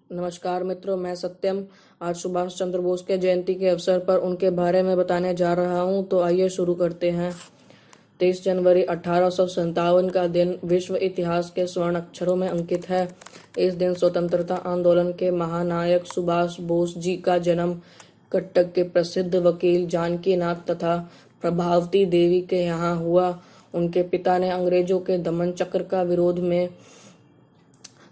नमस्कार मित्रों, मैं सत्यम। आज सुभाष चंद्र बोस के जयंती के अवसर पर उनके बारे में बताने जा रहा हूं, तो आइए शुरू करते हैं। 23 जनवरी 1857 का दिन विश्व इतिहास के स्वर्ण अक्षरों में अंकित है। इस दिन स्वतंत्रता आंदोलन के महानायक सुभाष बोस जी का जन्म कटक के प्रसिद्ध वकील जानकी नाथ तथा प्रभावती देवी के यहाँ हुआ। उनके पिता ने अंग्रेजों के दमन चक्र का विरोध में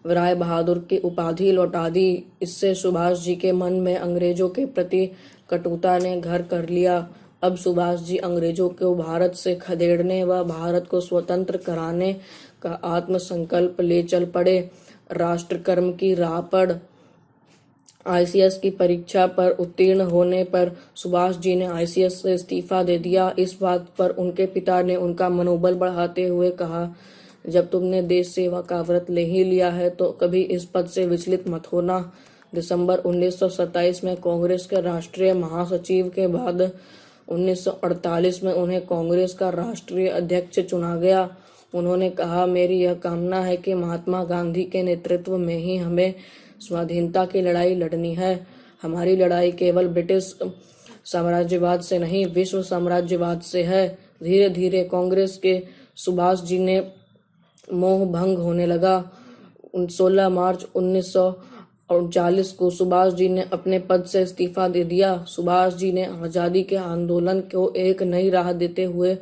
राय बहादुर की उपाधि लौटा दी। इससे सुभाष जी के मन में अंग्रेजों के प्रति कटुता ने घर कर लिया। अब सुभाष जी अंग्रेजों को भारत से खदेड़ने व भारत को स्वतंत्र कराने का आत्मसंकल्प ले चल पड़े। राष्ट्रकर्म की राह पर आईसीएस की परीक्षा पर उत्तीर्ण होने पर सुभाष जी ने आईसीएस से इस्तीफा दे दिया। इस बात पर उनके पिता ने उनका मनोबल बढ़ाते हुए कहा, जब तुमने देश सेवा का व्रत ले ही लिया है तो कभी इस पद से विचलित मत होना। दिसंबर 1927 में कांग्रेस के राष्ट्रीय महासचिव के बाद 1948 में उन्हें कांग्रेस का राष्ट्रीय अध्यक्ष चुना गया। उन्होंने कहा, मेरी यह कामना है कि महात्मा गांधी के नेतृत्व में ही हमें स्वाधीनता की लड़ाई लड़नी है। हमारी लड़ाई केवल ब्रिटिश साम्राज्यवाद से नहीं, विश्व साम्राज्यवाद से है। धीरे धीरे कांग्रेस के सुभाष जी ने मोह भंग होने लगा। 16 मार्च 1939 को सुभाष जी ने अपने पद से इस्तीफा दे दिया। सुभाष जी ने आज़ादी के आंदोलन को एक नई राह देते हुए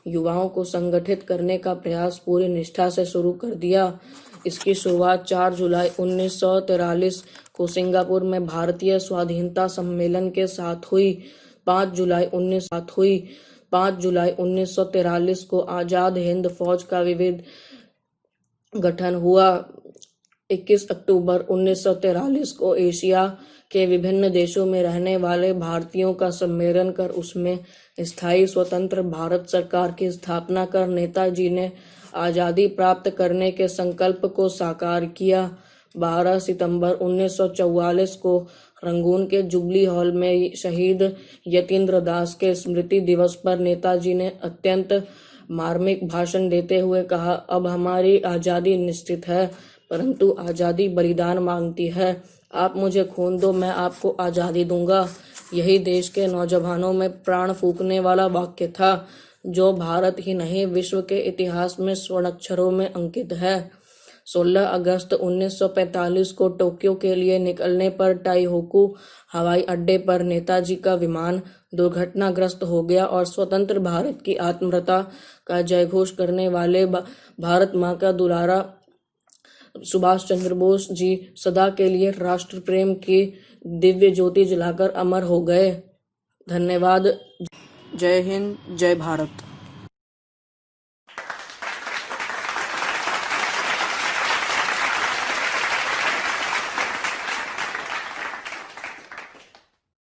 युवाओं को संगठित करने का प्रयास पूरी निष्ठा से शुरू कर दिया। इसकी शुरुआत 4 जुलाई 1943 को सिंगापुर में भारतीय स्वाधीनता सम्मेलन के साथ हुई। 5 जुलाई 1943 को आज़ाद हिंद फौज का विविध गठन हुआ। 21 अक्टूबर 1943 को एशिया के विभिन्न देशों में रहने वाले भारतीयों का सम्मेलन कर उसमें स्थायी स्वतंत्र भारत सरकार की स्थापना कर नेताजी ने आज़ादी प्राप्त करने के संकल्प को साकार किया। 12 सितंबर 1944 को रंगून के जुबली हॉल में शहीद यतीन्द्र दास के स्मृति दिवस पर नेताजी ने अत्यंत मार्मिक भाषण देते हुए कहा, अब हमारी आज़ादी निश्चित है, परंतु आज़ादी बलिदान मांगती है। आप मुझे खून दो, मैं आपको आज़ादी दूंगा। यही देश के नौजवानों में प्राण फूंकने वाला वाक्य था, जो भारत ही नहीं विश्व के इतिहास में स्वर्ण अक्षरों में अंकित है। 16 अगस्त 1945 को टोक्यो के लिए निकलने पर टाइहोकू हवाई अड्डे पर नेताजी का विमान दुर्घटनाग्रस्त हो गया और स्वतंत्र भारत की आत्मीयता का जयघोष करने वाले भारत मां का दुलारा सुभाष चंद्र बोस जी सदा के लिए राष्ट्र प्रेम की दिव्य ज्योति जलाकर अमर हो गए। धन्यवाद। जय हिंद, जय भारत।